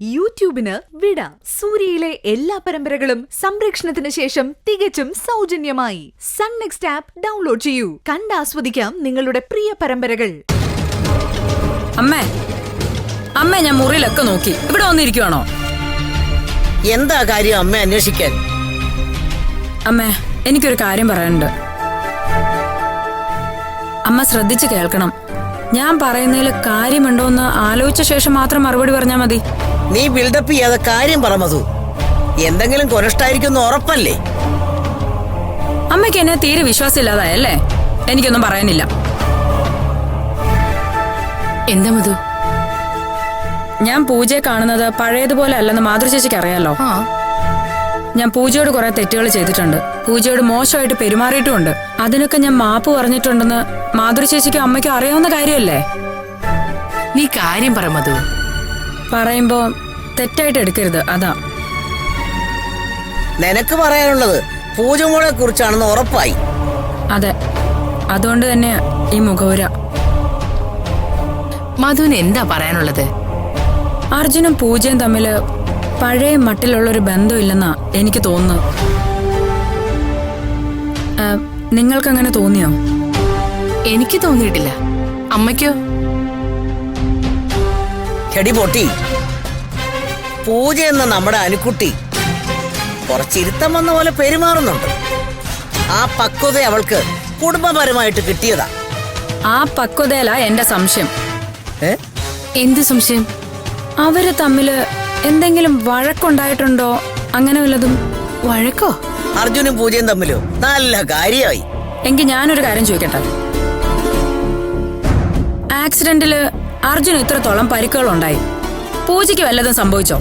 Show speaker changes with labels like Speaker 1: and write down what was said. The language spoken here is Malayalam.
Speaker 1: യൂട്യൂബിന് വിട. സൂര്യയിലെ എല്ലാ പരമ്പരകളും സംരക്ഷണത്തിന് ശേഷം തികച്ചും സൗജന്യമായി സൺ നെക്സ്റ്റ് ആപ്പ് ഡൗൺലോഡ് ചെയ്യൂ. കണ്ടാസ്വദിക്കാം നിങ്ങളുടെ പ്രിയ പരമ്പരകൾ.
Speaker 2: അമ്മേ, അമ്മേ, ഞാൻ മുറിയിലൊക്കെ നോക്കി. ഇവിടെ വന്നിരിക്കുവാണോ?
Speaker 3: എന്താ കാര്യം അമ്മ അന്വേഷിക്കാൻ?
Speaker 2: അമ്മേ, എനിക്കൊരു കാര്യം പറയാനുണ്ട്. അമ്മ ശ്രദ്ധിച്ച് കേൾക്കണം. ഞാൻ പറയുന്നതിൽ കാര്യമുണ്ടോന്ന് ആലോചിച്ച ശേഷം മാത്രം മറുപടി പറഞ്ഞാൽ മതി.
Speaker 3: നീ ബിൽഡപ്പ് ചെയ്യാതെ കാര്യം പറ മധു. എന്തെങ്കിലും കൊനഷ്ടായിരിക്കും ഉറപ്പല്ലേ?
Speaker 2: അമ്മയ്ക്ക് എന്നെ തീരെ വിശ്വാസമില്ലാതായല്ലേ? എനിക്കൊന്നും പറയാനില്ല.
Speaker 4: എന്താ മധു?
Speaker 2: ഞാൻ പൂജയെ കാണുന്നത് പഴയതുപോലെ അല്ലെന്ന് മാതൃചേച്ചിക്ക് അറിയാലോ. ഞാൻ പൂജയോട് കുറെ തെറ്റുകൾ ചെയ്തിട്ടുണ്ട്. പൂജയോട് മോശമായിട്ട് പെരുമാറിയിട്ടുമുണ്ട്. അതിനൊക്കെ ഞാൻ മാപ്പ് പറഞ്ഞിട്ടുണ്ടെന്ന് മാതൃചേച്ചിക്കും അമ്മയ്ക്കും അറിയാവുന്ന കാര്യമല്ലേ?
Speaker 4: നീ കാര്യം പറ മധു.
Speaker 2: പറയുമ്പോ തെറ്റായിട്ട് എടുക്കരുത്, അതാ.
Speaker 3: നിനക്ക് പറയാനുള്ളത് പൂജമോളെ കുറിച്ചാണെന്ന് ഉറപ്പായി.
Speaker 2: അതെ, അതുകൊണ്ട് തന്നെ ഈ മുഖവുര.
Speaker 4: മധുവിന് എന്താ പറയാനുള്ളത്?
Speaker 2: അർജുനും പൂജയും തമ്മില് പഴയ മട്ടിലുള്ളൊരു ബന്ധമില്ലെന്നാ എനിക്ക് തോന്നുന്നു. നിങ്ങൾക്കങ്ങനെ തോന്നിയോ?
Speaker 4: എനിക്ക് തോന്നിയിട്ടില്ല. അമ്മയ്ക്കോ?
Speaker 3: ചെടി പൊട്ടി. പൂജ എന്ന നമ്മുടെ അനുക്കുട്ടി കുറച്ചിരുത്തം വന്ന പോലെ പെരുമാറുന്നുണ്ട്. ആ പക്വത അവൾക്ക് കുടുംബപരമായിട്ട് കിട്ടിയതാ.
Speaker 2: ആ പക്വതയിലാ എന്റെ സംശയം.
Speaker 4: എന്ത് സംശയം?
Speaker 2: അവര് തമ്മില് എന്തെങ്കിലും വഴക്കുണ്ടായിട്ടുണ്ടോ? അങ്ങനെ വല്ലതും?
Speaker 4: വഴക്കോ?
Speaker 3: അർജുനും പൂജയും തമ്മിലോ? നല്ല കാര്യമായി.
Speaker 2: എങ്കിൽ ഞാനൊരു കാര്യം ചോദിക്കട്ടെ. ആക്സിഡന്റില് അർജുന് ഇത്രത്തോളം പരിക്കുകളുണ്ടായി. പൂജയ്ക്ക് വല്ലതും സംഭവിച്ചോ?